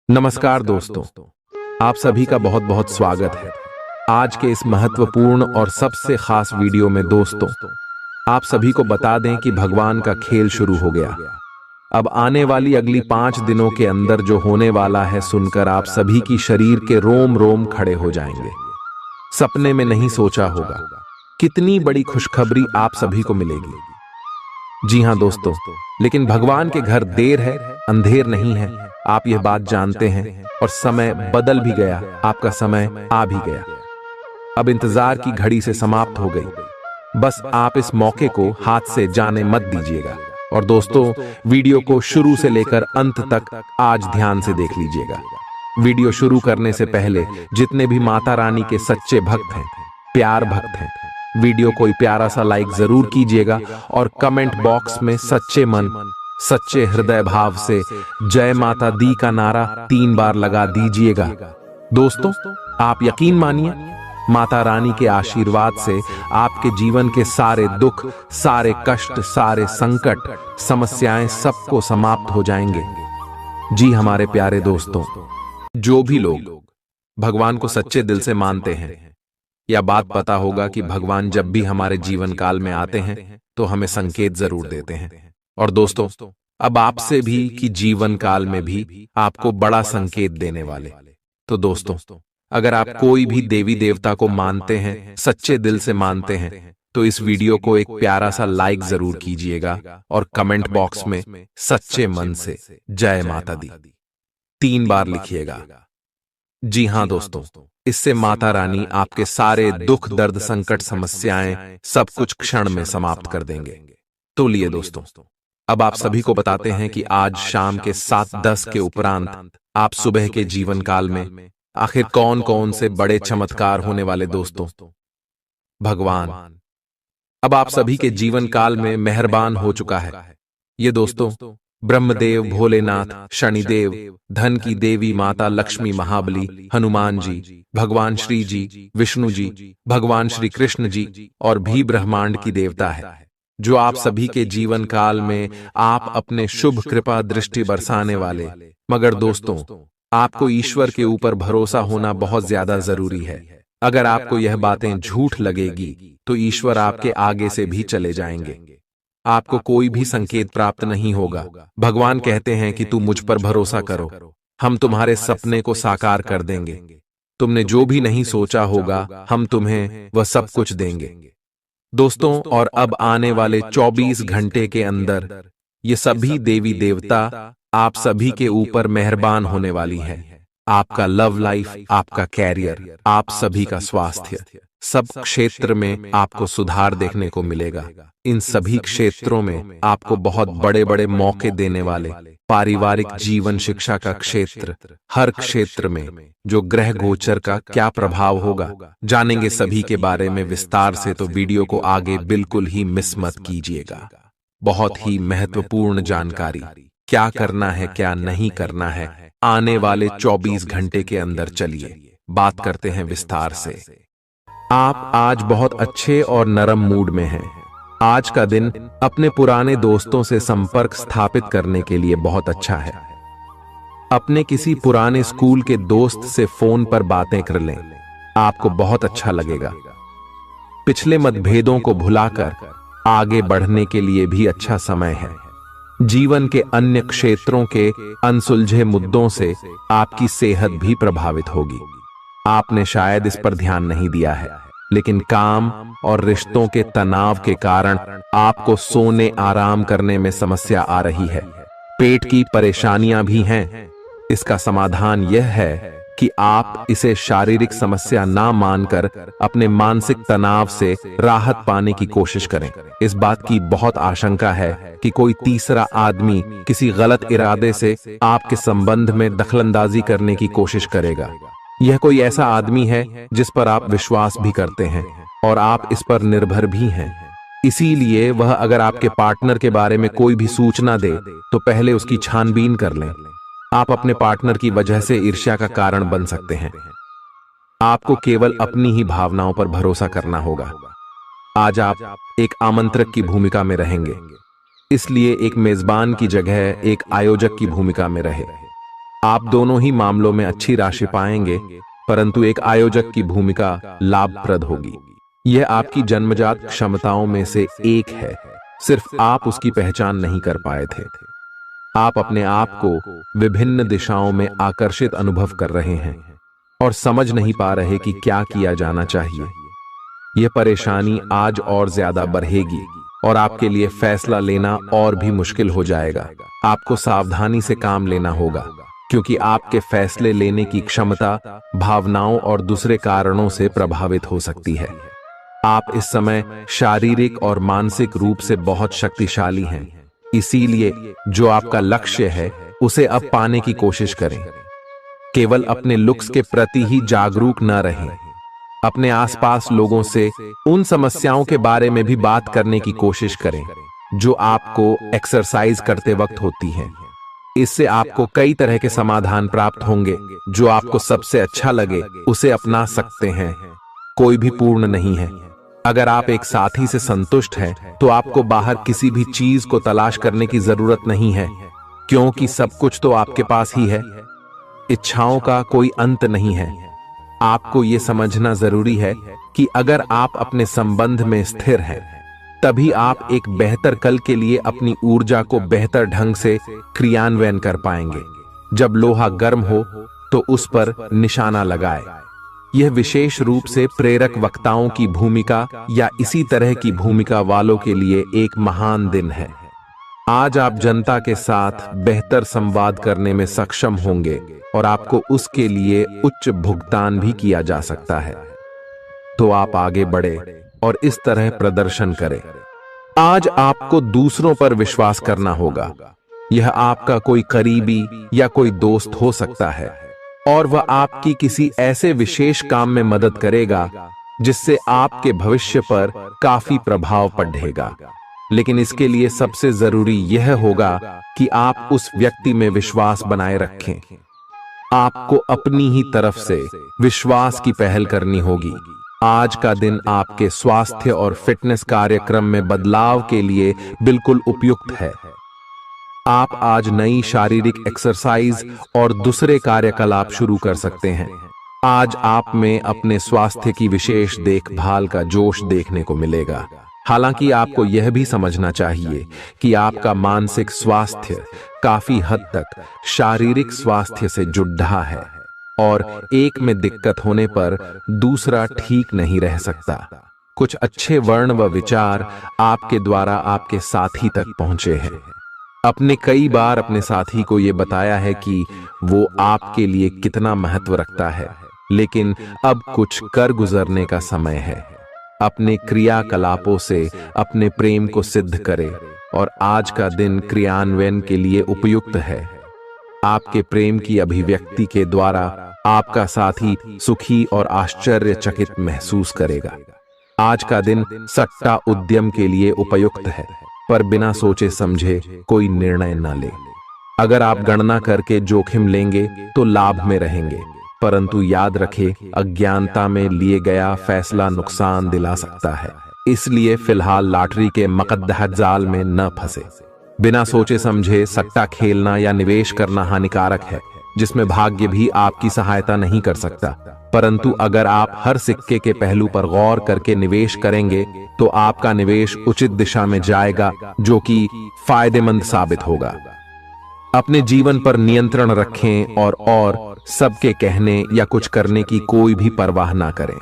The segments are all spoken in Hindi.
नमस्कार दोस्तों, आप सभी का बहुत बहुत स्वागत है। आज के इस महत्वपूर्ण और सबसे खास वीडियो में दोस्तों, आप सभी को बता दें कि भगवान का खेल शुरू हो गया। अब आने वाली अगली 5 दिनों के अंदर जो होने वाला है सुनकर आप सभी की शरीर के रोम रोम खड़े हो जाएंगे। सपने में नहीं सोचा होगा कितनी बड़ी खुशखबरी आप सभी को मिलेगी। जी हाँ दोस्तों, लेकिन भगवान के घर देर है, अंधेर नहीं है। आप यह बात जानते हैं और समय बदल भी गया, आपका समय आ भी गया। अब इंतजार की घड़ी से समाप्त हो गई। बस आप इस मौके को हाथ से जाने मत दीजिएगा। और दोस्तों, वीडियो को शुरू से लेकर अंत तक आज ध्यान से देख लीजिएगा। वीडियो शुरू करने से पहले जितने भी माता रानी के सच्चे भक्त हैं, प्यार भक्त हैं, वीडियो को प्यारा सा लाइक जरूर कीजिएगा और कमेंट बॉक्स में सच्चे मन, सच्चे हृदय भाव से जय माता दी का नारा 3 बार लगा दीजिएगा। दोस्तों, आप यकीन मानिए, माता रानी के आशीर्वाद से आपके जीवन के सारे दुख, सारे कष्ट, सारे संकट, समस्याएं सबको समाप्त हो जाएंगे। जी हमारे प्यारे दोस्तों, जो भी लोग भगवान को सच्चे दिल से मानते हैं, यह बात पता होगा कि भगवान जब भी हमारे जीवन काल में आते हैं तो हमें संकेत जरूर देते हैं। और दोस्तों, अब आपसे भी कि जीवन काल में भी आपको बड़ा संकेत देने वाले। तो दोस्तों, अगर आप कोई भी देवी देवता को मानते हैं, सच्चे दिल से मानते हैं, तो इस वीडियो को एक प्यारा सा लाइक जरूर कीजिएगा और कमेंट बॉक्स में सच्चे मन से जय माता दी 3 बार लिखिएगा। जी हां दोस्तों, इससे माता रानी आपके सारे दुख, दर्द, संकट, समस्याएं सब कुछ क्षण में समाप्त कर देंगे। तो लिए दोस्तों, अब आप सभी को बताते हैं कि आज शाम के 7:10 के उपरांत आप सुबह के जीवन काल में आखिर कौन कौन से बड़े चमत्कार होने वाले दोस्तों। भगवान अब आप सभी के जीवन काल में मेहरबान हो चुका है। ये दोस्तों, ब्रह्मदेव, भोलेनाथ, शनिदेव, धन की देवी माता लक्ष्मी, महाबली, हनुमान जी, भगवान श्री जी, विष्णु जी, भगवान श्री कृष्ण जी और भी ब्रह्मांड की देवता है, जो आप सभी के जीवन काल में आप अपने शुभ कृपा दृष्टि बरसाने वाले। मगर दोस्तों, आपको ईश्वर के ऊपर भरोसा होना बहुत ज्यादा जरूरी है। अगर आपको यह बातें झूठ लगेगी तो ईश्वर आपके आगे से भी चले जाएंगे। आपको कोई भी संकेत प्राप्त नहीं होगा। भगवान कहते हैं कि तू मुझ पर भरोसा करो, हम तुम्हारे सपने को साकार कर देंगे। तुमने जो भी नहीं सोचा होगा, हम तुम्हें वह सब कुछ देंगे। दोस्तों, और अब आने वाले 24 घंटे के अंदर ये सभी देवी देवता आप सभी के ऊपर मेहरबान होने वाली है। आपका लव लाइफ, आपका कैरियर, आप सभी का स्वास्थ्य, सब क्षेत्र में आपको सुधार देखने को मिलेगा। इन सभी क्षेत्रों में आपको बहुत बड़े बड़े मौके देने वाले पारिवारिक जीवन, शिक्षा का क्षेत्र, हर क्षेत्र में जो ग्रह गोचर का क्या प्रभाव होगा, जानेंगे सभी के बारे में विस्तार से। तो वीडियो को आगे बिल्कुल ही मिस मत कीजिएगा। बहुत ही महत्वपूर्ण जानकारी, क्या करना है, क्या नहीं करना है, आने वाले 24 घंटे के अंदर चलिए बात करते हैं विस्तार से। आप आज बहुत अच्छे और नरम मूड में हैं। आज का दिन अपने पुराने दोस्तों से संपर्क स्थापित करने के लिए बहुत अच्छा है। अपने किसी पुराने स्कूल के दोस्त से फोन पर बातें कर लें, आपको बहुत अच्छा लगेगा। पिछले मतभेदों को भुलाकर आगे बढ़ने के लिए भी अच्छा समय है। जीवन के अन्य क्षेत्रों के अनसुलझे मुद्दों से आपकी सेहत भी प्रभावित होगी। आपने शायद इस पर ध्यान नहीं दिया है, लेकिन काम और रिश्तों के तनाव के कारण आपको सोने, आराम करने में समस्या आ रही है। पेट की परेशानियां भी हैं। इसका समाधान यह है कि आप इसे शारीरिक समस्या ना मानकर अपने मानसिक तनाव से राहत पाने की कोशिश करें। इस बात की बहुत आशंका है कि कोई तीसरा आदमी किसी गलत इरादे से आपके संबंध में दखलंदाजी करने की कोशिश करेगा। यह कोई ऐसा आदमी है जिस पर आप विश्वास भी करते हैं और आप इस पर निर्भर भी हैं। इसीलिए वह अगर आपके पार्टनर के बारे में कोई भी सूचना दे तो पहले उसकी छानबीन कर लें। आप अपने पार्टनर की वजह से ईर्ष्या का कारण बन सकते हैं। आपको केवल अपनी ही भावनाओं पर भरोसा करना होगा। आज आप एक आमंत्रक की भूमिका में रहेंगे, इसलिए एक मेजबान की जगह एक आयोजक की भूमिका में रहे। आप दोनों ही मामलों में अच्छी राशि पाएंगे, परंतु एक आयोजक की भूमिका लाभप्रद होगी। यह आपकी जन्मजात क्षमताओं में से एक है, सिर्फ आप उसकी पहचान नहीं कर पाए थे। आप अपने आप को विभिन्न दिशाओं में आकर्षित अनुभव कर रहे हैं और समझ नहीं पा रहे कि क्या किया जाना चाहिए। यह परेशानी आज और ज्यादा बढ़ेगी और आपके लिए फैसला लेना और भी मुश्किल हो जाएगा। आपको सावधानी से काम लेना होगा, क्योंकि आपके फैसले लेने की क्षमता भावनाओं और दूसरे कारणों से प्रभावित हो सकती है। आप इस समय शारीरिक और मानसिक रूप से बहुत शक्तिशाली हैं, इसीलिए जो आपका लक्ष्य है उसे अब पाने की कोशिश करें। केवल अपने लुक्स के प्रति ही जागरूक न रहें। अपने आसपास लोगों से उन समस्याओं के बारे में भी बात करने की कोशिश करें जो आपको एक्सरसाइज करते वक्त होती हैं। इससे आपको कई तरह के समाधान प्राप्त होंगे। जो आपको सबसे अच्छा लगे उसे अपना सकते हैं। कोई भी पूर्ण नहीं है। अगर आप एक साथी से संतुष्ट हैं, तो आपको बाहर किसी भी चीज को तलाश करने की जरूरत नहीं है, क्योंकि सब कुछ तो आपके पास ही है। इच्छाओं का कोई अंत नहीं है। आपको यह समझना जरूरी है कि अगर आप अपने संबंध में स्थिर हैं, तभी आप एक बेहतर कल के लिए अपनी ऊर्जा को बेहतर ढंग से क्रियान्वयन कर पाएंगे। जब लोहा गर्म हो तो उस पर निशाना लगाए। यह विशेष रूप से प्रेरक वक्ताओं की भूमिका या इसी तरह की भूमिका वालों के लिए एक महान दिन है। आज आप जनता के साथ बेहतर संवाद करने में सक्षम होंगे और आपको उसके लिए उच्च भुगतान भी किया जा सकता है। तो आप आगे बढ़े और इस तरह प्रदर्शन करें। आज आपको दूसरों पर विश्वास करना होगा। यह आपका कोई करीबी या कोई दोस्त हो सकता है और वह आपकी किसी ऐसे विशेष काम में मदद करेगा जिससे आपके भविष्य पर काफी प्रभाव पड़ेगा। लेकिन इसके लिए सबसे जरूरी यह होगा कि आप उस व्यक्ति में विश्वास बनाए रखें। आपको अपनी ही तरफ से विश्वास की पहल करनी होगी। आज का दिन आपके स्वास्थ्य और फिटनेस कार्यक्रम में बदलाव के लिए बिल्कुल उपयुक्त है। आप आज नई शारीरिक एक्सरसाइज और दूसरे कार्यकलाप शुरू कर सकते हैं। आज आप में अपने स्वास्थ्य की विशेष देखभाल का जोश देखने को मिलेगा। हालांकि आपको यह भी समझना चाहिए कि आपका मानसिक स्वास्थ्य काफी हद तक शारीरिक स्वास्थ्य से जुड़ा है और एक में दिक्कत होने पर दूसरा ठीक नहीं रह सकता। कुछ अच्छे वर्ण व विचार आपके द्वारा आपके साथी तक पहुंचे हैं। अपने कई बार अपने साथी को यह बताया है कि वो आपके लिए कितना महत्व रखता है, लेकिन अब कुछ कर गुजरने का समय है। अपने क्रियाकलापों से अपने प्रेम को सिद्ध करें और आज का दिन क्रियान्वयन के लिए उपयुक्त है। आपके प्रेम की अभिव्यक्ति के द्वारा आपका साथी सुखी और आश्चर्यचकित महसूस करेगा। आज का दिन सट्टा उद्यम के लिए उपयुक्त है, पर बिना सोचे समझे कोई निर्णय न ले। अगर आप गणना करके जोखिम लेंगे तो लाभ में रहेंगे, परंतु याद रखें, अज्ञानता में लिए गया फैसला नुकसान दिला सकता है। इसलिए फिलहाल लॉटरी के मकद्दह जाल में न फंसे। बिना सोचे समझे सट्टा खेलना या निवेश करना हानिकारक है, जिसमें भाग्य भी आपकी सहायता नहीं कर सकता। परंतु अगर आप हर सिक्के के पहलू पर गौर करके निवेश करेंगे तो आपका निवेश उचित दिशा में जाएगा, जो कि फायदेमंद साबित होगा। अपने जीवन पर नियंत्रण रखें और सबके कहने या कुछ करने की कोई भी परवाह ना करें।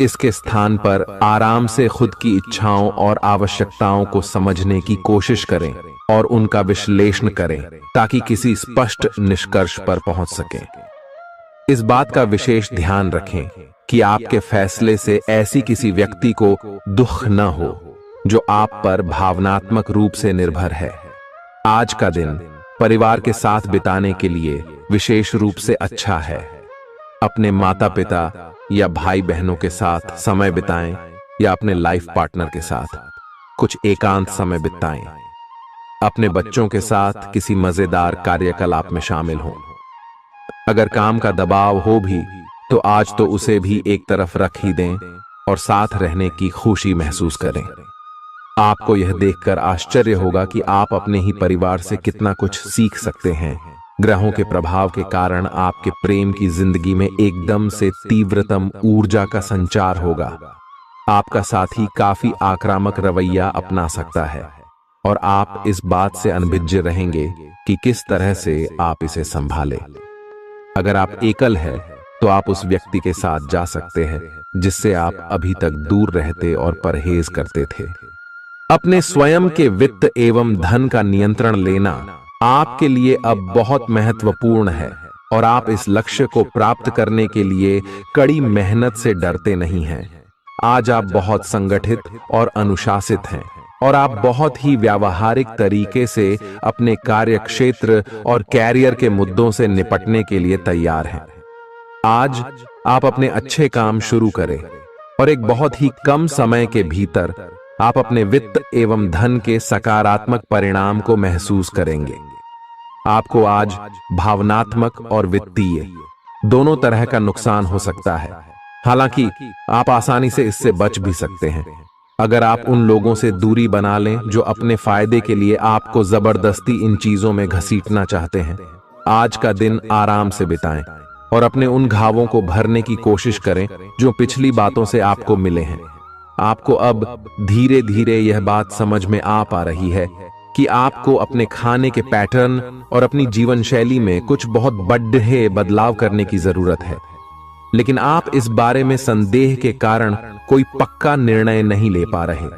इसके स्थान पर आराम से खुद की इच्छाओं और आवश्यकताओं को समझने की कोशिश करें और उनका विश्लेषण करें, ताकि किसी स्पष्ट निष्कर्ष पर पहुंच सकें। इस बात का विशेष ध्यान रखें कि आपके फैसले से ऐसी किसी व्यक्ति को दुख न हो जो आप पर भावनात्मक रूप से निर्भर है। आज का दिन परिवार के साथ बिताने के लिए विशेष रूप से अच्छा है। अपने माता पिता या भाई बहनों के साथ समय बिताएं या अपने लाइफ पार्टनर के साथ कुछ एकांत समय बिताएं। अपने बच्चों के साथ किसी मजेदार कार्यकलाप में शामिल हों। अगर काम का दबाव हो भी तो आज तो उसे भी एक तरफ रख ही दें और साथ रहने की खुशी महसूस करें। आपको यह देखकर आश्चर्य होगा कि आप अपने ही परिवार से कितना कुछ सीख सकते हैं, ग्रहों के प्रभाव के कारण आपके प्रेम की जिंदगी में एकदम से तीव्रतम ऊर्जा का संचार होगा। आपका साथी काफी आक्रामक रवैया अपना सकता है और आप इस बात से अनभिज्ञ रहेंगे कि किस तरह से आप इसे संभालें। अगर आप एकल हैं, तो आप उस व्यक्ति के साथ जा सकते हैं जिससे आप अभी तक दूर रहते और परहेज करते थे। अपने स्वयं के वित्त एवं धन का नियंत्रण लेना आपके लिए अब बहुत महत्वपूर्ण है और आप इस लक्ष्य को प्राप्त करने के लिए कड़ी मेहनत से डरते नहीं हैं। आज आप बहुत संगठित और अनुशासित हैं और आप बहुत ही व्यावहारिक तरीके से अपने कार्य क्षेत्र और कैरियर के मुद्दों से निपटने के लिए तैयार हैं। आज आप अपने अच्छे काम शुरू करें और एक बहुत ही कम समय के भीतर आप अपने वित्त एवं धन के सकारात्मक परिणाम को महसूस करेंगे। आपको आज भावनात्मक और वित्तीय दोनों तरह का नुकसान हो सकता है। हालांकि आप आसानी से इससे बच भी सकते हैं अगर आप उन लोगों से दूरी बना लें जो अपने फायदे के लिए आपको जबरदस्ती इन चीजों में घसीटना चाहते हैं। आज का दिन आराम से बिताएं और अपने उन घावों को भरने की कोशिश करें जो पिछली बातों से आपको मिले हैं। आपको अब धीरे धीरे यह बात समझ में आ पा रही है कि आपको अपने खाने के पैटर्न और अपनी जीवन शैली में कुछ बहुत बड़े बदलाव करने की जरूरत है, लेकिन आप इस बारे में संदेह के कारण कोई पक्का निर्णय नहीं ले पा रहे।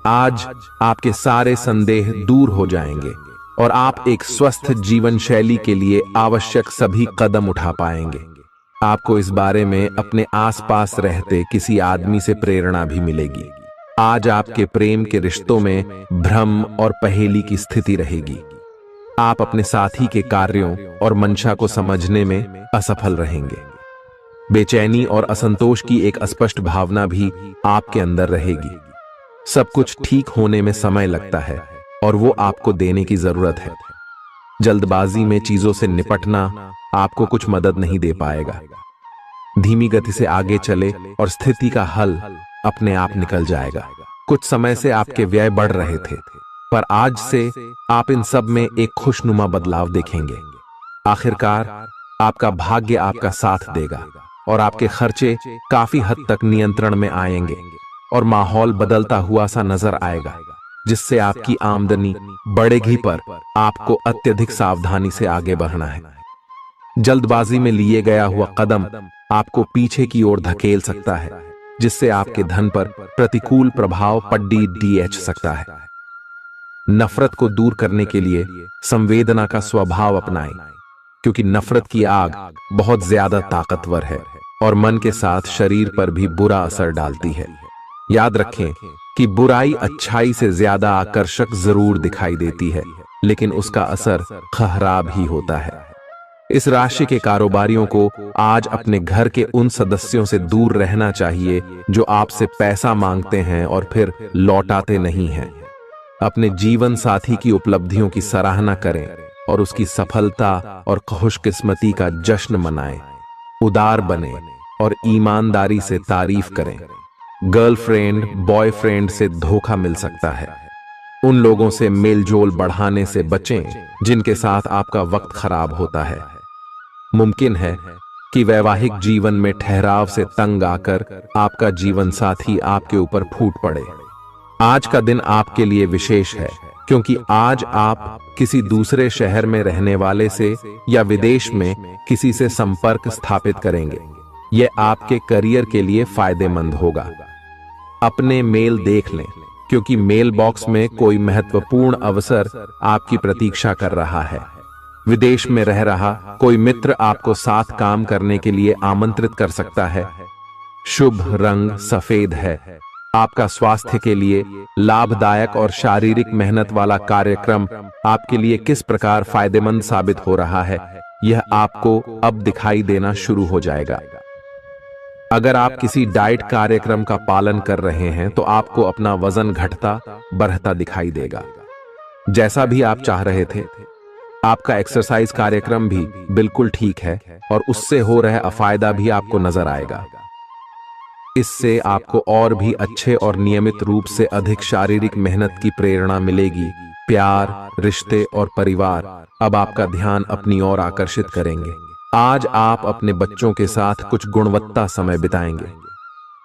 आज आपके सारे संदेह दूर हो जाएंगे और आप एक स्वस्थ जीवन शैली के लिए आवश्यक सभी कदम उठा पाएंगे। आपको इस बारे में अपने आसपास रहते किसी आदमी से प्रेरणा भी मिलेगी। आज आपके प्रेम के रिश्तों में भ्रम और पहेली की स्थिति रहेगी। आप अपने साथी के कार्यों और मंशा को समझने में असफल रहेंगे। बेचैनी और असंतोष की एक अस्पष्ट भावना भी आपके अंदर रहेगी। सब कुछ ठीक होने में समय लगता है और वो आपको देने की जरूरत है। जल्दबाजी में चीजों से निपटना आपको कुछ मदद नहीं दे पाएगा। धीमी गति से आगे चले और स्थिति का हल अपने आप निकल जाएगा। कुछ समय से आपके व्यय बढ़ रहे थे, पर आज से आप इन सब में एक खुशनुमा बदलाव देखेंगे। आखिरकार आपका भाग्य आपका साथ देगा और आपके खर्चे काफी हद तक नियंत्रण में आएंगे और माहौल बदलता हुआ सा नजर आएगा, जिससे आपकी आमदनी बढ़ेगी, पर आपको अत्यधिक सावधानी से आगे बढ़ना है। जल्दबाजी में लिए गया हुआ कदम आपको पीछे की ओर धकेल सकता है, जिससे आपके धन पर प्रतिकूल प्रभाव पड़ सकता है। नफरत को दूर करने के लिए संवेदना का स्वभाव अपनाएं, क्योंकि नफरत की आग बहुत ज्यादा ताकतवर है और मन के साथ शरीर पर भी बुरा असर डालती है। याद रखें कि बुराई अच्छाई से ज्यादा आकर्षक जरूर दिखाई देती है, लेकिन उसका असर खराब ही होता है। इस राशि के कारोबारियों को आज अपने घर के उन सदस्यों से दूर रहना चाहिए जो आपसे पैसा मांगते हैं और फिर लौटाते नहीं हैं। अपने जीवन साथी की उपलब्धियों की सराहना करें और उसकी सफलता और खुशकिस्मती का जश्न मनाएं। उदार बने और ईमानदारी से तारीफ करें। गर्लफ्रेंड बॉयफ्रेंड से धोखा मिल सकता है। उन लोगों से मेलजोल बढ़ाने से बचें जिनके साथ आपका वक्त खराब होता है। मुमकिन है कि वैवाहिक जीवन में ठहराव से तंग आकर आपका जीवन साथी आपके ऊपर फूट पड़े। आज का दिन आपके लिए विशेष है, क्योंकि आज आप किसी दूसरे शहर में रहने वाले से या विदेश में किसी से संपर्क स्थापित करेंगे। यह आपके करियर के लिए फायदेमंद होगा। अपने मेल देख लें, क्योंकि मेल बॉक्स में कोई महत्वपूर्ण अवसर आपकी प्रतीक्षा कर रहा है। विदेश में रह रहा कोई मित्र आपको साथ काम करने के लिए आमंत्रित कर सकता है। शुभ रंग सफेद है। आपका स्वास्थ्य के लिए लाभदायक और शारीरिक मेहनत वाला कार्यक्रम आपके लिए किस प्रकार फायदेमंद साबित हो रहा है, यह आपको अब दिखाई देना शुरू हो जाएगा। अगर आप किसी डाइट कार्यक्रम का पालन कर रहे हैं तो आपको अपना वजन घटता बढ़ता दिखाई देगा, जैसा भी आप चाह रहे थे। आपका एक्सरसाइज कार्यक्रम भी बिल्कुल ठीक है और उससे हो रहा अफायदा भी आपको नजर आएगा। इससे आपको और भी अच्छे और नियमित रूप से अधिक शारीरिक मेहनत की प्रेरणा मिलेगी प्यार, रिश्ते और परिवार अब आपका ध्यान अपनी ओर आकर्षित करेंगे। आज आप अपने बच्चों के साथ कुछ गुणवत्ता समय बिताएंगे।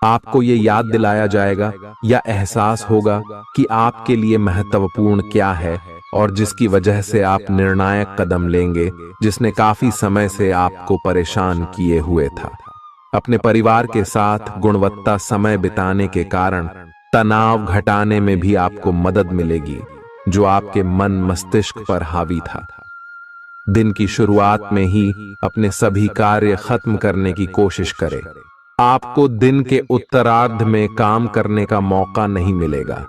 आपको ये याद दिलाया जाएगा या एहसास होगा कि आपके लिए महत्वपूर्ण क्या है और जिसकी वजह से आप निर्णायक कदम लेंगे, जिसने काफी समय से आपको परेशान किए हुए था। अपने परिवार के साथ गुणवत्ता समय बिताने के कारण तनाव घटाने में भी आपको मदद मिलेगी, जो आपके मन मस्तिष्क पर हावी था। दिन की शुरुआत में ही अपने सभी कार्य खत्म करने की कोशिश करें। आपको दिन के उत्तरार्ध में काम करने का मौका नहीं मिलेगा।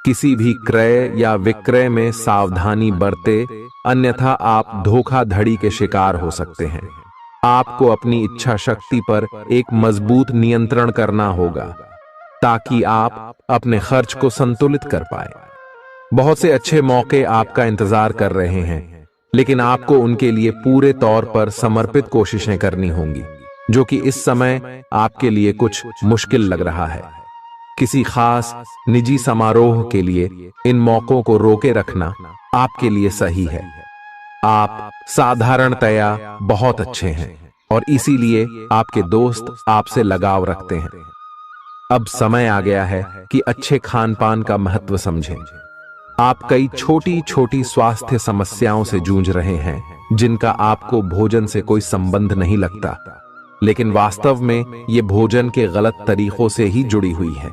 किसी भी क्रय या विक्रय में सावधानी बरते, अन्यथा आप धोखाधड़ी के शिकार हो सकते हैं। आपको अपनी इच्छा शक्ति पर एक मजबूत नियंत्रण करना होगा ताकि आप अपने खर्च को संतुलित कर पाए। बहुत से अच्छे मौके आपका इंतजार कर रहे हैं, लेकिन आपको उनके लिए पूरे तौर पर समर्पित कोशिशें करनी होंगी, जो कि इस समय आपके लिए कुछ मुश्किल लग रहा है। किसी खास निजी समारोह के लिए इन मौकों को रोके रखना आपके लिए सही है। आप साधारणतया बहुत अच्छे हैं और इसीलिए आपके दोस्त आपसे लगाव रखते हैं। अब समय आ गया है कि अच्छे खान पान का महत्व समझें। आप कई छोटी छोटी स्वास्थ्य समस्याओं से जूझ रहे हैं, जिनका आपको भोजन से कोई संबंध नहीं लगता, लेकिन वास्तव में ये भोजन के गलत तरीकों से ही जुड़ी हुई है।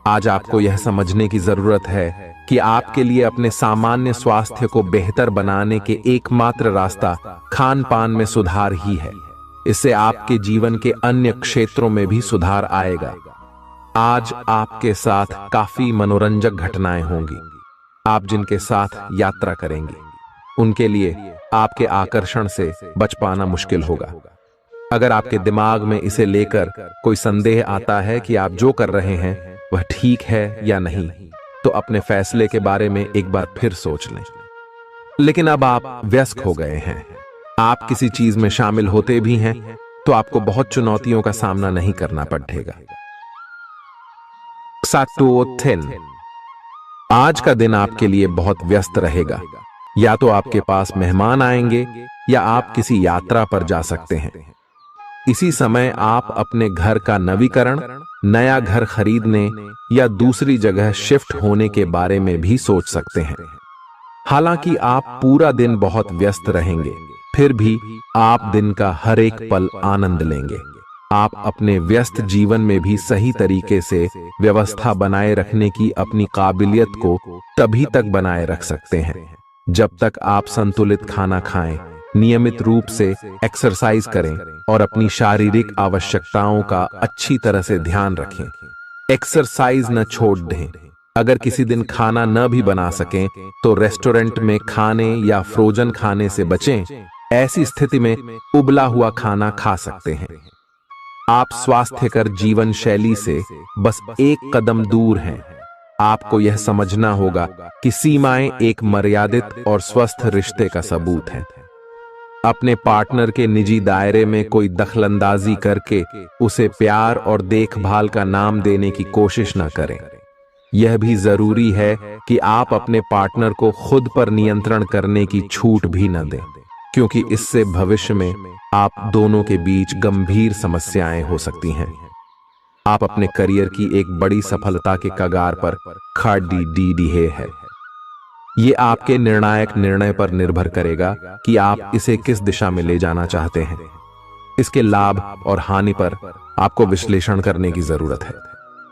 आज आपको यह समझने की जरूरत है कि आपके लिए अपने सामान्य स्वास्थ्य को बेहतर बनाने के एकमात्र रास्ता खान पान में सुधार ही है। इससे आपके जीवन के अन्य क्षेत्रों में भी सुधार आएगा। आज आपके साथ काफी मनोरंजक घटनाएं होंगी। आप जिनके साथ यात्रा करेंगे, उनके लिए आपके आकर्षण से बच पाना मुश्किल होगा। अगर आपके दिमाग में इसे लेकर कोई संदेह आता है कि आप जो कर रहे हैं वह ठीक है या नहीं, तो अपने फैसले के बारे में एक बार फिर सोच लें। लेकिन अब आप वयस्क हो गए हैं। आप किसी चीज में शामिल होते भी हैं तो आपको बहुत चुनौतियों का सामना नहीं करना पड़ेगा। आज का दिन आपके लिए बहुत व्यस्त रहेगा। या तो आपके पास मेहमान आएंगे या आप किसी यात्रा पर जा सकते हैं। इसी समय आप अपने घर का नवीकरण, नया घर खरीदने या दूसरी जगह शिफ्ट होने के बारे में भी सोच सकते हैं। हालांकि आप पूरा दिन बहुत व्यस्त रहेंगे, फिर भी आप दिन का हर एक पल आनंद लेंगे। आप अपने व्यस्त जीवन में भी सही तरीके से व्यवस्था बनाए रखने की अपनी काबिलियत को तभी तक बनाए रख सकते हैं जब तक आप संतुलित खाना खाएं, नियमित रूप से एक्सरसाइज करें और अपनी शारीरिक आवश्यकताओं का अच्छी तरह से ध्यान रखें। एक्सरसाइज न छोड़ दें। अगर किसी दिन खाना न भी बना सकें तो रेस्टोरेंट में खाने या फ्रोजन खाने से बचें। ऐसी स्थिति में उबला हुआ खाना खा सकते हैं। आप स्वास्थ्यकर जीवन शैली से बस एक कदम दूर हैं। आपको यह समझना होगा कि सीमाएं एक मर्यादित और स्वस्थ रिश्ते का सबूत हैं। अपने पार्टनर के निजी दायरे में कोई दखलंदाजी करके उसे प्यार और देखभाल का नाम देने की कोशिश न करें। यह भी जरूरी है कि आप अपने पार्टनर को खुद पर नियंत्रण करने की छूट भी न दें, क्योंकि इससे भविष्य में आप दोनों के बीच गंभीर समस्याएं हो सकती हैं। आप अपने करियर की एक बड़ी सफलता के कगार पर खड़ी है। ये आपके निर्णायक निर्णय पर निर्भर करेगा कि आप इसे किस दिशा में ले जाना चाहते हैं। इसके लाभ और हानि पर आपको विश्लेषण करने की जरूरत है।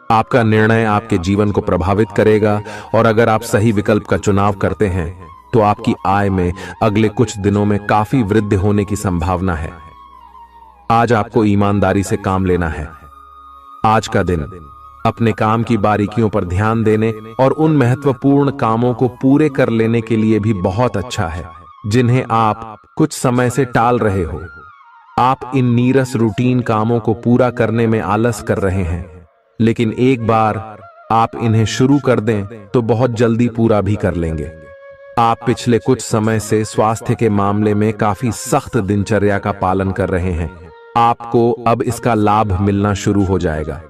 आपका निर्णय आपके जीवन को प्रभावित करेगा और अगर आप सही विकल्प का चुनाव करते हैं तो आपकी आय में अगले कुछ दिनों में काफी वृद्धि होने की संभावना है। आज आपको ईमानदारी से काम लेना है। आज का दिन अपने काम की बारीकियों पर ध्यान देने और उन महत्वपूर्ण कामों को पूरे कर लेने के लिए भी बहुत अच्छा है जिन्हें आप कुछ समय से टाल रहे हो। आप इन नीरस रूटीन कामों को पूरा करने में आलस कर रहे हैं, लेकिन एक बार आप इन्हें शुरू कर दें तो बहुत जल्दी पूरा भी कर लेंगे। आप पिछले कुछ समय से स्वास्थ्य के मामले में काफी सख्त दिनचर्या का पालन कर रहे हैं। आपको अब इसका लाभ मिलना शुरू हो जाएगा।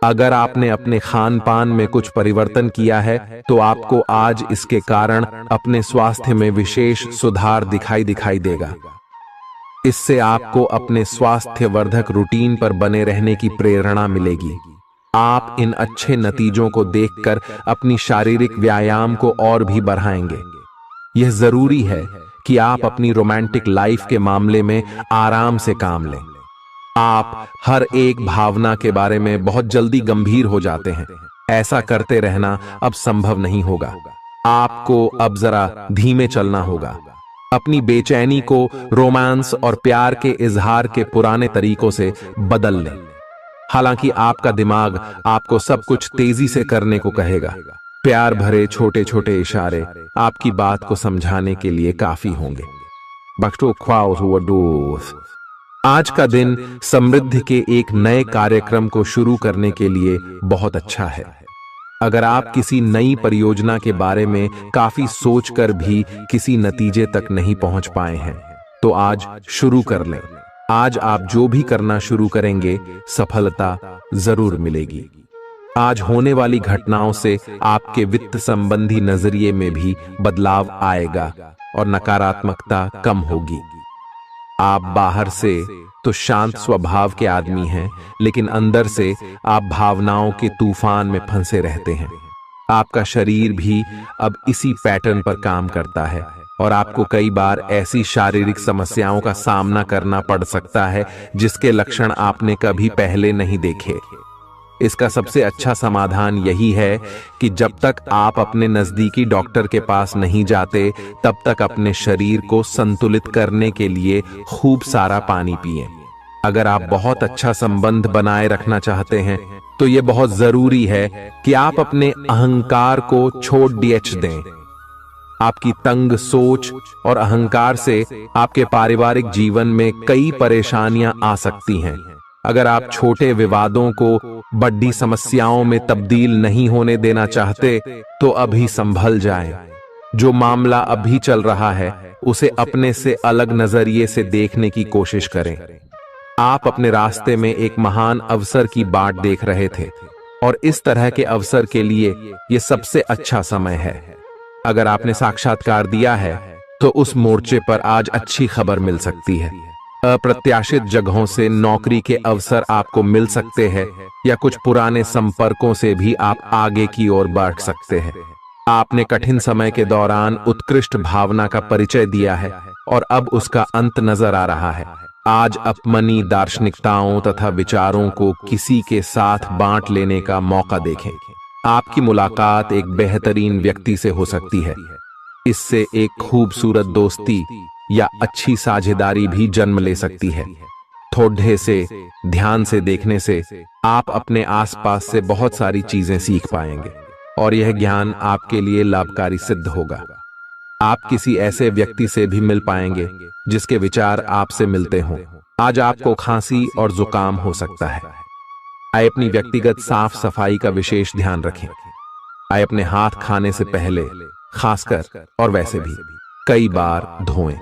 अगर आपने अपने खान पान में कुछ परिवर्तन किया है तो आपको आज इसके कारण अपने स्वास्थ्य में विशेष सुधार दिखाई देगा। इससे आपको अपने स्वास्थ्य वर्धक रूटीन पर बने रहने की प्रेरणा मिलेगी। आप इन अच्छे नतीजों को देखकर अपनी शारीरिक व्यायाम को और भी बढ़ाएंगे। यह जरूरी है कि आप अपनी रोमांटिक लाइफ के मामले में आराम से काम लें। आप हर एक भावना के बारे में बहुत जल्दी गंभीर हो जाते हैं। ऐसा करते रहना अब संभव नहीं होगा। आपको अब जरा धीमे चलना होगा। अपनी बेचैनी को रोमांस और प्यार के इजहार के पुराने तरीकों से बदल लें। हालांकि आपका दिमाग आपको सब कुछ तेजी से करने को कहेगा। प्यार भरे छोटे छोटे इशारे आपकी बात को समझाने के लिए काफी होंगे। आज का दिन समृद्धि के एक नए कार्यक्रम को शुरू करने के लिए बहुत अच्छा है। अगर आप किसी नई परियोजना के बारे में काफी सोचकर भी किसी नतीजे तक नहीं पहुंच पाए हैं तो आज शुरू कर लें। आज आप जो भी करना शुरू करेंगे सफलता जरूर मिलेगी। आज होने वाली घटनाओं से आपके वित्त संबंधी नजरिए में भी बदलाव आएगा और नकारात्मकता कम होगी। आप बाहर से तो शांत स्वभाव के आदमी हैं, लेकिन अंदर से आप भावनाओं के तूफान में फंसे रहते हैं। आपका शरीर भी अब इसी पैटर्न पर काम करता है और आपको कई बार ऐसी शारीरिक समस्याओं का सामना करना पड़ सकता है जिसके लक्षण आपने कभी पहले नहीं देखे। इसका सबसे अच्छा समाधान यही है कि जब तक आप अपने नजदीकी डॉक्टर के पास नहीं जाते तब तक अपने शरीर को संतुलित करने के लिए खूब सारा पानी पिएं। अगर आप बहुत अच्छा संबंध बनाए रखना चाहते हैं तो यह बहुत जरूरी है कि आप अपने अहंकार को छोड़ दें। आपकी तंग सोच और अहंकार से आपके पारिवारिक जीवन में कई परेशानियां आ सकती हैं। अगर आप छोटे विवादों को बड़ी समस्याओं में तब्दील नहीं होने देना चाहते तो अभी संभल जाएं। जो मामला अभी चल रहा है उसे अपने से अलग नजरिए से देखने की कोशिश करें। आप अपने रास्ते में एक महान अवसर की बाट देख रहे थे और इस तरह के अवसर के लिए यह सबसे अच्छा समय है। अगर आपने साक्षात्कार दिया है तो उस मोर्चे पर आज अच्छी खबर मिल सकती है। अप्रत्याशित जगहों से नौकरी के अवसर आपको मिल सकते हैं या कुछ पुराने संपर्कों से भी आप आगे की ओर बढ़ सकते हैं। आपने कठिन समय के दौरान उत्कृष्ट भावना का परिचय दिया है और अब उसका अंत नजर आ रहा है। आज अपनी दार्शनिकताओं तथा विचारों को किसी के साथ बांट लेने का मौका देखें। आपकी मुलाकात एक बेहतरीन व्यक्ति से हो सकती है। इससे एक खूबसूरत दोस्ती या अच्छी साझेदारी भी जन्म ले सकती है। थोड़े से ध्यान से देखने से आप अपने आसपास से बहुत सारी चीजें सीख पाएंगे और यह ज्ञान आपके लिए लाभकारी सिद्ध होगा। आप किसी ऐसे व्यक्ति से भी मिल पाएंगे जिसके विचार आपसे मिलते हों। आज आपको खांसी और जुकाम हो सकता है। आइए अपनी व्यक्तिगत साफ सफाई का विशेष ध्यान रखें। आइए अपने हाथ खाने से पहले खासकर और वैसे भी कई बार धोएं।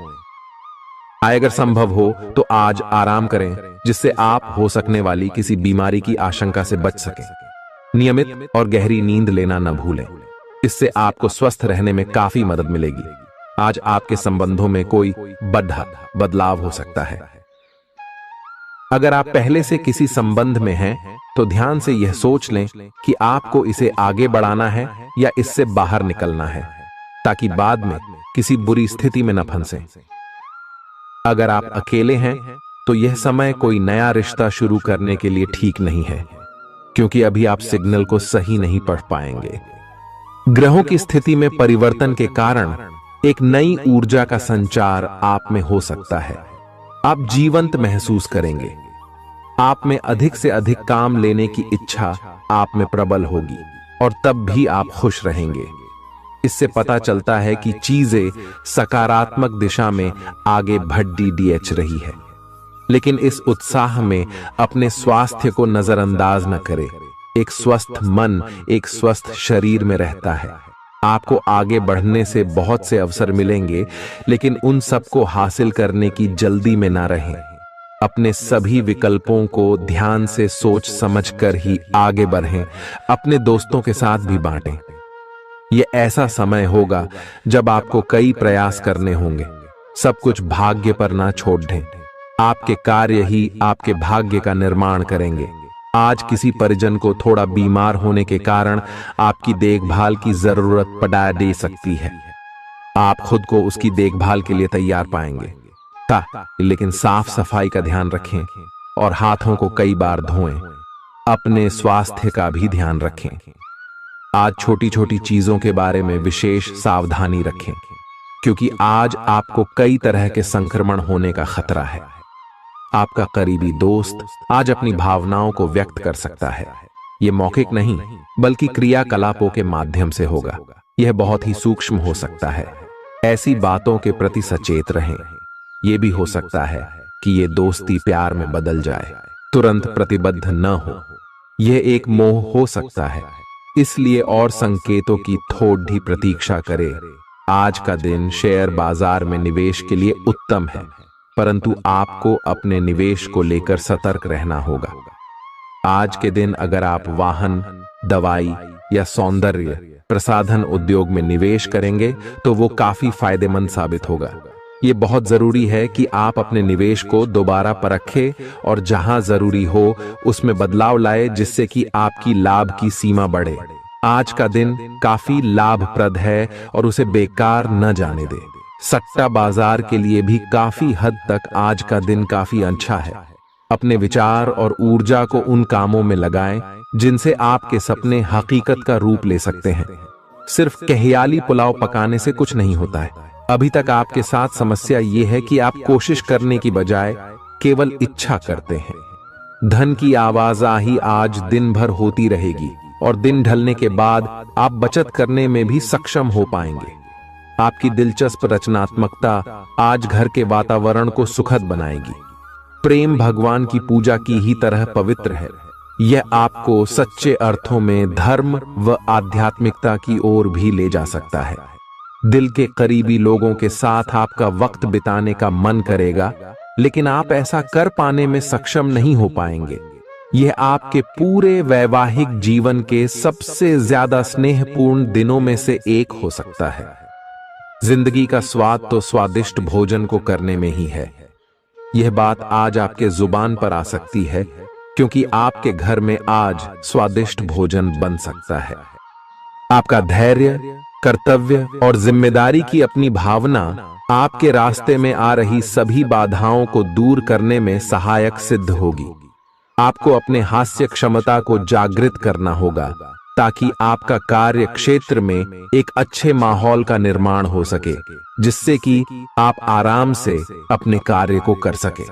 आइए अगर संभव हो तो आज आराम करें जिससे आप हो सकने वाली किसी बीमारी की आशंका से बच सकें। नियमित और गहरी नींद लेना न भूलें। इससे आपको स्वस्थ रहने में काफी मदद मिलेगी। आज आपके संबंधों में कोई बड़ा बदलाव हो सकता है। अगर आप पहले से किसी संबंध में हैं तो ध्यान से यह सोच लें कि आपको इसे आगे बढ़ाना है या इससे बाहर निकलना है, ताकि बाद में किसी बुरी स्थिति में न फंसें। अगर आप अकेले हैं तो यह समय कोई नया रिश्ता शुरू करने के लिए ठीक नहीं है, क्योंकि अभी आप सिग्नल को सही नहीं पढ़ पाएंगे। ग्रहों की स्थिति में परिवर्तन के कारण एक नई ऊर्जा का संचार आप में हो सकता है। आप जीवंत महसूस करेंगे। आप में अधिक से अधिक काम लेने की इच्छा आप में प्रबल होगी और तब भी आप खुश रहेंगे। इससे पता चलता है कि चीजें सकारात्मक दिशा में आगे बढ़ रही है। लेकिन इस उत्साह में अपने स्वास्थ्य को नजरअंदाज न करें। एक स्वस्थ मन एक स्वस्थ शरीर में रहता है। आपको आगे बढ़ने से बहुत से अवसर मिलेंगे, लेकिन उन सबको हासिल करने की जल्दी में ना रहें। अपने सभी विकल्पों को ध्यान से सोच समझकर ही आगे बढ़ें। अपने दोस्तों के साथ भी बांटें। यह ऐसा समय होगा जब आपको कई प्रयास करने होंगे। सब कुछ भाग्य पर ना छोड़ दें। आपके कार्य ही आपके भाग्य का निर्माण करेंगे। आज किसी परिजन को थोड़ा बीमार होने के कारण आपकी देखभाल की जरूरत पड़ा दे सकती है। आप खुद को उसकी देखभाल के लिए तैयार पाएंगे। लेकिन साफ सफाई का ध्यान रखें और हाथों को कई बार धोएं। अपने स्वास्थ्य का भी ध्यान रखें। आज छोटी छोटी चीजों के बारे में विशेष सावधानी रखें, क्योंकि आज आपको कई तरह के संक्रमण होने का खतरा है। आपका करीबी दोस्त आज अपनी भावनाओं को व्यक्त कर सकता है। यह मौखिक नहीं बल्कि क्रियाकलापों के माध्यम से होगा। यह बहुत ही सूक्ष्म हो सकता है। ऐसी बातों के प्रति सचेत रहें। यह भी हो सकता है कि यह दोस्ती प्यार में बदल जाए। तुरंत प्रतिबद्ध न हो। यह एक मोह हो सकता है, इसलिए और संकेतों की थोड़ी प्रतीक्षा करें। आज का दिन शेयर बाजार में निवेश के लिए उत्तम है, परंतु आपको अपने निवेश को लेकर सतर्क रहना होगा। आज के दिन अगर आप वाहन, दवाई या सौंदर्य प्रसाधन उद्योग में निवेश करेंगे तो वो काफी फायदेमंद साबित होगा। ये बहुत जरूरी है कि आप अपने निवेश को दोबारा परखें और जहां जरूरी हो उसमें बदलाव लाए, जिससे कि आपकी लाभ की सीमा बढ़े। आज का दिन काफी लाभप्रद है और उसे बेकार न जाने दें। सट्टा बाजार के लिए भी काफी हद तक आज का दिन काफी अच्छा है। अपने विचार और ऊर्जा को उन कामों में लगाएं जिनसे आपके सपने हकीकत का रूप ले सकते हैं। सिर्फ कहियाली पुलाव पकाने से कुछ नहीं होता है। अभी तक आपके साथ समस्या ये है कि आप कोशिश करने की बजाय केवल इच्छा करते हैं। धन की आवाजाही आज दिन भर होती रहेगी और दिन ढलने के बाद आप बचत करने में भी सक्षम हो पाएंगे। आपकी दिलचस्प रचनात्मकता आज घर के वातावरण को सुखद बनाएगी। प्रेम भगवान की पूजा की ही तरह पवित्र है। यह आपको सच्चे अर्थों में धर्म व आध्यात्मिकता की ओर भी ले जा सकता है। दिल के करीबी लोगों के साथ आपका वक्त बिताने का मन करेगा, लेकिन आप ऐसा कर पाने में सक्षम नहीं हो पाएंगे। यह आपके पूरे वैवाहिक जीवन के सबसे ज्यादा स्नेहपूर्ण दिनों में से एक हो सकता है। जिंदगी का स्वाद तो स्वादिष्ट भोजन को करने में ही है। यह बात आज आपके जुबान पर आ सकती है, क्योंकि आपके घर में आज स्वादिष्ट भोजन बन सकता है। आपका धैर्य, कर्तव्य और जिम्मेदारी की अपनी भावना आपके रास्ते में आ रही सभी बाधाओं को दूर करने में सहायक सिद्ध होगी। आपको अपने हास्य क्षमता को जागृत करना होगा, ताकि आपका कार्य क्षेत्र में एक अच्छे माहौल का निर्माण हो सके, जिससे कि आप आराम से अपने कार्य को कर सके।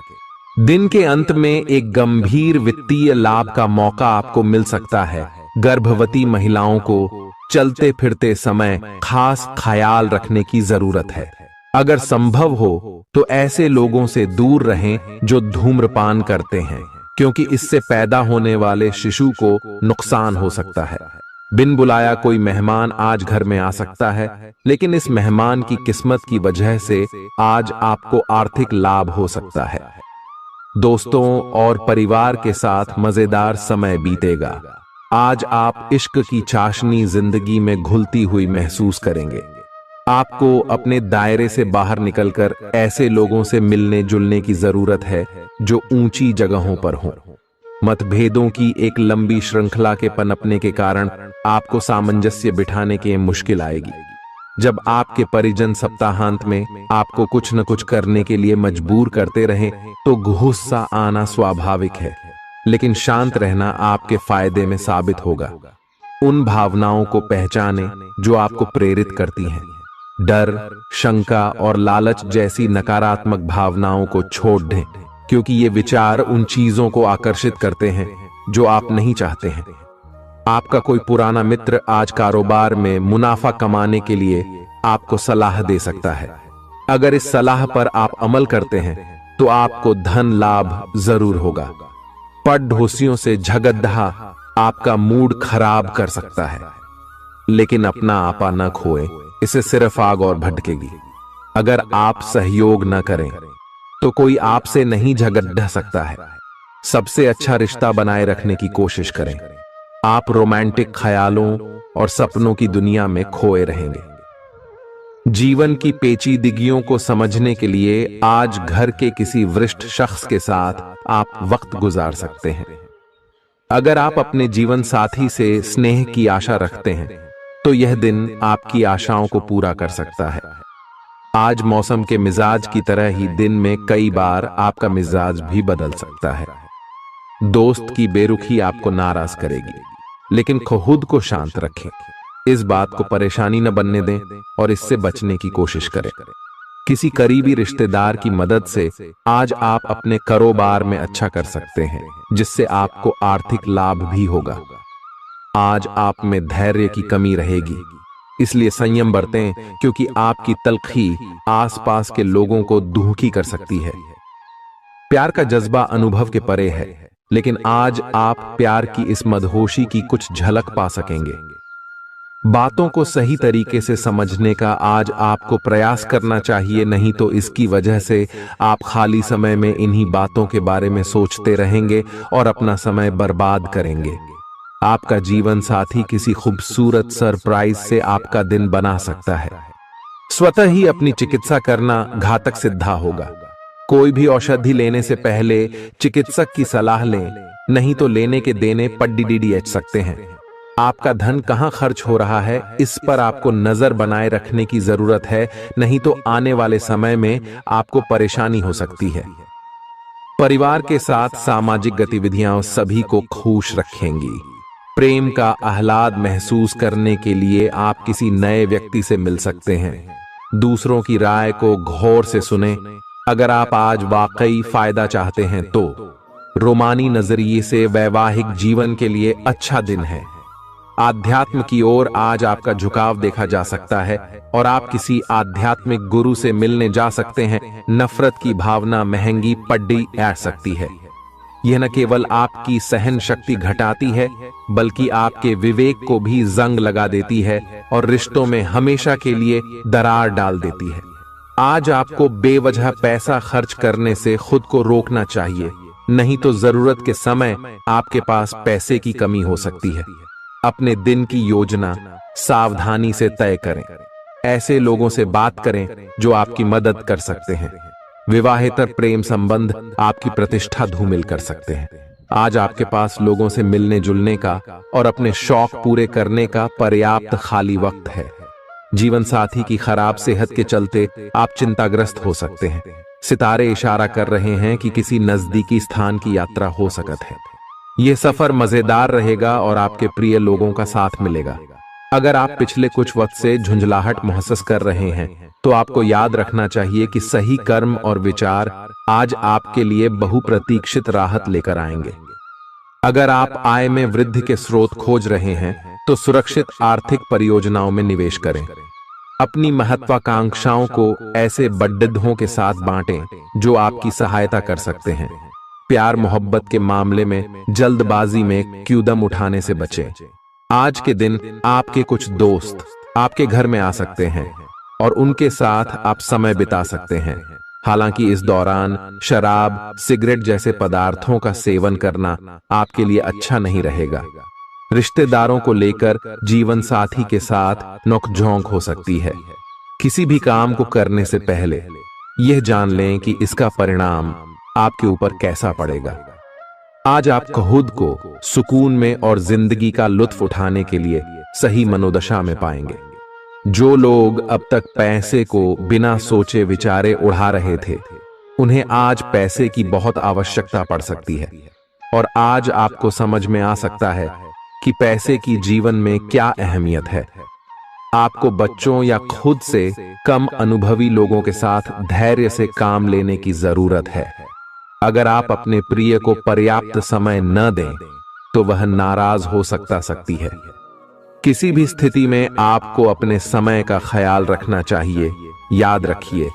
दिन के अंत में एक गंभीर वित्तीय लाभ का मौका आपको मिल सकता है। गर्भवती महिलाओं को चलते फिरते समय खास ख्याल रखने की जरूरत है। अगर संभव हो तो ऐसे लोगों से दूर रहें जो धूम्रपान करते हैं, क्योंकि इससे पैदा होने वाले शिशु को नुकसान हो सकता है। बिन बुलाया कोई मेहमान आज घर में आ सकता है, लेकिन इस मेहमान की किस्मत की वजह से आज आपको आर्थिक लाभ हो सकता है। दोस्तों और परिवार के साथ मजेदार समय बीतेगा। आज आप इश्क की चाशनी जिंदगी में घुलती हुई महसूस करेंगे। आपको अपने दायरे से बाहर निकलकर ऐसे लोगों से मिलने जुलने की जरूरत है जो ऊंची जगहों पर हों। मतभेदों की एक लंबी श्रृंखला के पनपने के कारण आपको सामंजस्य बिठाने की मुश्किल आएगी। जब आपके परिजन सप्ताहांत में आपको कुछ न कुछ करने के लिए मजबूर करते रहें तो गुस्सा आना स्वाभाविक है, लेकिन शांत रहना आपके फायदे में साबित होगा। उन भावनाओं को पहचानें जो आपको प्रेरित करती हैं। डर, शंका और लालच जैसी नकारात्मक भावनाओं को छोड़ दें, क्योंकि ये विचार उन चीजों को आकर्षित करते हैं जो आप नहीं चाहते हैं। आपका कोई पुराना मित्र आज कारोबार में मुनाफा कमाने के लिए आपको सलाह दे सकता है। अगर इस सलाह पर आप अमल करते हैं तो आपको धन लाभ जरूर होगा। पड़ोसियों से झगड़ा आपका मूड खराब कर सकता है, लेकिन अपना आपा न खोएं, इससे सिर्फ आग और भड़केगी। अगर आप सहयोग न करें तो कोई आपसे नहीं झगड़ सकता है। सबसे अच्छा रिश्ता बनाए रखने की कोशिश करें। आप रोमांटिक ख्यालों और सपनों की दुनिया में खोए रहेंगे। जीवन की पेचीदगियों को समझने के लिए आज घर के किसी वरिष्ठ शख्स के साथ आप वक्त गुजार सकते हैं। अगर आप अपने जीवन साथी से स्नेह की आशा रखते हैं तो यह दिन आपकी आशाओं को पूरा कर सकता है। आज मौसम के मिजाज की तरह ही दिन में कई बार आपका मिजाज भी बदल सकता है। दोस्त की बेरुखी आपको नाराज करेगी, लेकिन खुद को शांत रखें। इस बात को परेशानी न बनने दें और इससे बचने की कोशिश करें। किसी करीबी रिश्तेदार की मदद से आज आप अपने कारोबार में अच्छा कर सकते हैं, जिससे आपको आर्थिक लाभ भी होगा। आज आप में धैर्य की कमी रहेगी, इसलिए संयम बरतें, क्योंकि आपकी तल्खी आसपास के लोगों को दुखी कर सकती है। प्यार का जज्बा अनुभव के परे है, लेकिन आज आप प्यार की इस मदहोशी की कुछ झलक पा सकेंगे। बातों को सही तरीके से समझने का आज आपको प्रयास करना चाहिए, नहीं तो इसकी वजह से आप खाली समय में इन्हीं बातों के बारे में सोचते रहेंगे और अपना समय बर्बाद करेंगे। आपका जीवन साथी किसी खूबसूरत सरप्राइज से आपका दिन बना सकता है। स्वतः ही अपनी चिकित्सा करना घातक सिद्ध होगा। कोई भी औषधि लेने से पहले चिकित्सक की सलाह लें, नहीं तो लेने के देने पड्डीडीडीएच सकते हैं। आपका धन कहां खर्च हो रहा है, इस पर आपको नजर बनाए रखने की जरूरत है, नहीं तो आने वाले समय में आपको परेशानी हो सकती है। परिवार के साथ सामाजिक गतिविधियां सभी को खुश रखेंगी। प्रेम का आह्लाद महसूस करने के लिए आप किसी नए व्यक्ति से मिल सकते हैं। दूसरों की राय को गौर से सुनें। अगर आप आज वाकई फायदा चाहते हैं तो रोमानी नजरिए से वैवाहिक जीवन के लिए अच्छा दिन है। आध्यात्म की ओर आज आपका झुकाव देखा जा सकता है और आप किसी आध्यात्मिक गुरु से मिलने जा सकते हैं। नफरत की भावना महंगी पड्डी आ सकती है। यह न केवल आपकी सहन शक्ति घटाती है, बल्कि आपके विवेक को भी जंग लगा देती है और रिश्तों में हमेशा के लिए दरार डाल देती है। आज आपको बेवजह पैसा खर्च करने से खुद को रोकना चाहिए, नहीं तो जरूरत के समय आपके पास पैसे की कमी हो सकती है। अपने दिन की योजना सावधानी से तय करें। ऐसे लोगों से बात करें जो आपकी मदद कर सकते हैं। विवाहेतर प्रेम संबंध आपकी प्रतिष्ठा धूमिल कर सकते हैं। आज आपके पास लोगों से मिलने जुलने का और अपने शौक पूरे करने का पर्याप्त खाली वक्त है। जीवन साथी की खराब सेहत के चलते आप चिंताग्रस्त हो सकते हैं। सितारे इशारा कर रहे हैं कि किसी नजदीकी स्थान की यात्रा हो सकती है। यह सफर मजेदार रहेगा और आपके प्रिय लोगों का साथ मिलेगा। अगर आप पिछले कुछ वक्त से झुंझलाहट महसूस कर रहे हैं तो आपको याद रखना चाहिए कि सही कर्म और विचार आज आपके लिए बहुप्रतीक्षित राहत लेकर आएंगे। अगर आप आय में वृद्धि के स्रोत खोज रहे हैं तो सुरक्षित आर्थिक परियोजनाओं में निवेश करें। अपनी महत्वाकांक्षाओं को ऐसे बड्ढों के साथ बांटें जो आपकी सहायता कर सकते हैं। प्यार मोहब्बत के मामले में जल्दबाजी में कदम उठाने से बचें। आज के दिन आपके कुछ दोस्त आपके घर में आ सकते हैं और उनके साथ आप समय बिता सकते हैं। हालांकि इस दौरान शराब, सिगरेट जैसे पदार्थों का सेवन करना आपके लिए अच्छा नहीं रहेगा। रिश्तेदारों को लेकर जीवन साथी के साथ नोकझोंक हो सकती है। किसी भी काम को करने से पहले यह जान लें कि इसका परिणाम आपके ऊपर कैसा पड़ेगा। आज आप खुद को सुकून में और जिंदगी का लुत्फ उठाने के लिए सही मनोदशा में पाएंगे। जो लोग अब तक पैसे को बिना सोचे विचारे उड़ा रहे थे, उन्हें आज पैसे की बहुत आवश्यकता पड़ सकती है और आज आपको समझ में आ सकता है कि पैसे की जीवन में क्या अहमियत है। आपको बच्चों या खुद से कम अनुभवी लोगों के साथ धैर्य से काम लेने की जरूरत है। अगर आप अपने प्रिय को पर्याप्त समय न दें तो वह नाराज हो सकती है। किसी भी स्थिति में आपको अपने समय का ख्याल रखना चाहिए। याद रखिए,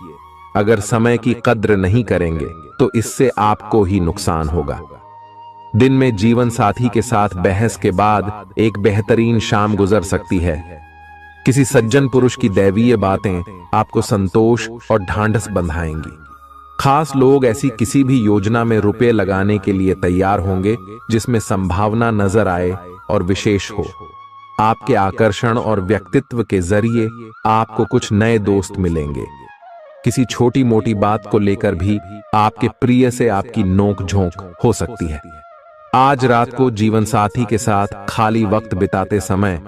अगर समय की कद्र नहीं करेंगे तो इससे आपको ही नुकसान होगा। दिन में जीवन साथी के साथ बहस के बाद एक बेहतरीन शाम गुजर सकती है। किसी सज्जन पुरुष की दैवीय बातें आपको संतोष और ढांढस बंधाएंगी। खास लोग ऐसी किसी भी योजना में रुपए लगाने के लिए तैयार होंगे जिसमें संभावना नजर आए और विशेष हो। आपके आकर्षण और व्यक्तित्व के जरिए आपको कुछ नए दोस्त मिलेंगे। किसी छोटी मोटी बात को लेकर भी आपके प्रिय से आपकी नोक झोंक हो सकती है। आज रात को जीवन साथी के साथ खाली वक्त बिताते समय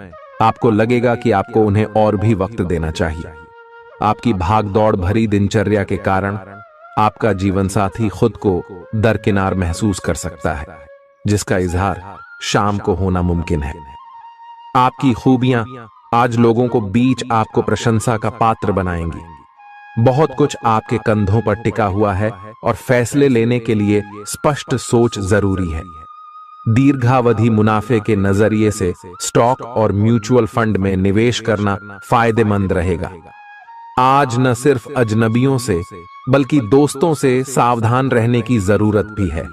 आपको लगेगा कि आपको उन्हें और भी वक्त देना चाहिए। आपकी भागदौड़ भरी दिनचर्या के कारण आपका जीवन साथी खुद को दरकिनार महसूस कर सकता है, जिसका इजहार शाम को होना मुमकिन है। आपकी खूबियां आज लोगों को बीच आपको प्रशंसा का पात्र बनाएंगी। बहुत कुछ आपके कंधों पर टिका हुआ है और फैसले लेने के लिए स्पष्ट सोच जरूरी है। दीर्घावधि मुनाफे के नजरिए से स्टॉक और म्यूचुअल फंड में निवेश करना फायदेमंद रहेगा। आज न सिर्फ अजनबियों से बल्कि दोस्तों से सावधान रहने की जरूरत भी है।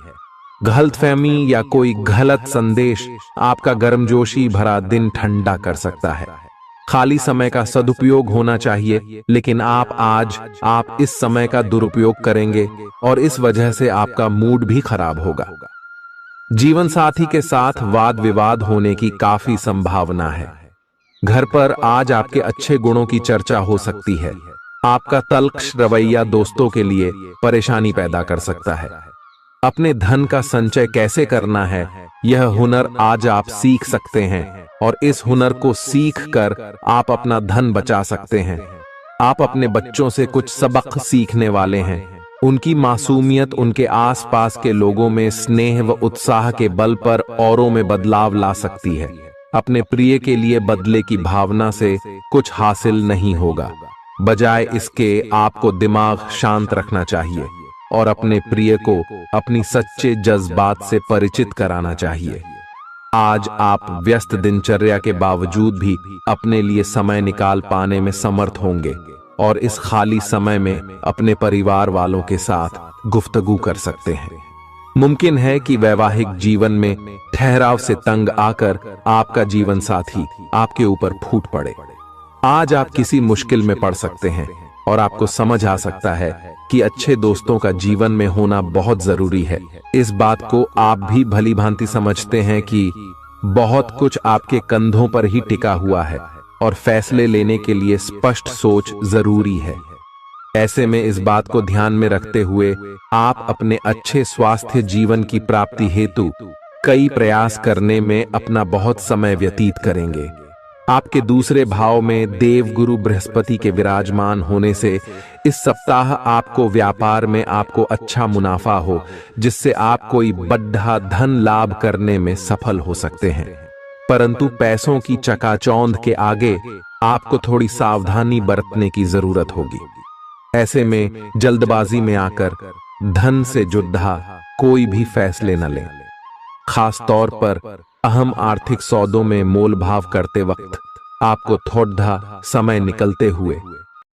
गलतफहमी या कोई गलत संदेश आपका गर्मजोशी भरा दिन ठंडा कर सकता है। खाली समय का सदुपयोग होना चाहिए, लेकिन आप इस समय का दुरुपयोग करेंगे और इस वजह से आपका मूड भी खराब होगा। जीवन साथी के साथ वाद विवाद होने की काफी संभावना है। घर पर आज आपके अच्छे गुणों की चर्चा हो सकती है। आपका तल्ख रवैया दोस्तों के लिए परेशानी पैदा कर सकता है। अपने धन का संचय कैसे करना है, यह हुनर आज आप सीख सकते हैं और इस हुनर को सीख कर आप अपना धन बचा सकते हैं। आप अपने बच्चों से कुछ सबक सीखने वाले हैं। उनकी मासूमियत उनके आसपास के लोगों में स्नेह व उत्साह के बल पर औरों में बदलाव ला सकती है। अपने प्रिय के लिए बदले की भावना से कुछ हासिल नहीं होगा। बजाय इसके आपको दिमाग शांत रखना चाहिए और अपने प्रिय को अपनी सच्चे जज्बात से परिचित कराना चाहिए। आज आप व्यस्त दिनचर्या के बावजूद भी अपने लिए समय निकाल पाने में समर्थ होंगे और इस खाली समय में अपने परिवार वालों के साथ गुफ्तगू कर सकते हैं। मुमकिन है कि वैवाहिक जीवन में ठहराव से तंग आकर आपका जीवन साथी आपके ऊपर फूट पड़े। आज आप किसी मुश्किल में पड़ सकते हैं और आपको समझ आ सकता है कि अच्छे दोस्तों का जीवन में होना बहुत जरूरी है। इस बात को आप भी भली भांति समझते हैं कि बहुत कुछ आपके कंधों पर ही टिका हुआ है और फैसले लेने के लिए स्पष्ट सोच जरूरी है। ऐसे में इस बात को ध्यान में रखते हुए आप अपने अच्छे स्वास्थ्य जीवन की प्राप्ति हेतु कई प्रयास करने में अपना बहुत समय व्यतीत करेंगे। आपके दूसरे भाव में देवगुरु बृहस्पति के विराजमान होने से इस सप्ताह आपको व्यापार में आपको अच्छा मुनाफा हो, जिससे आप कोई बड़ा धन लाभ करने में सफल हो सकते हैं। परंतु पैसों की चकाचौंध के आगे आपको थोड़ी सावधानी बरतने की जरूरत होगी। ऐसे में जल्दबाजी में आकर धन से जुड़ा कोई भी फैसले न लें। खास तौर पर अहम आर्थिक सौदों में मोल भाव करते वक्त आपको थोड़ा समय निकलते हुए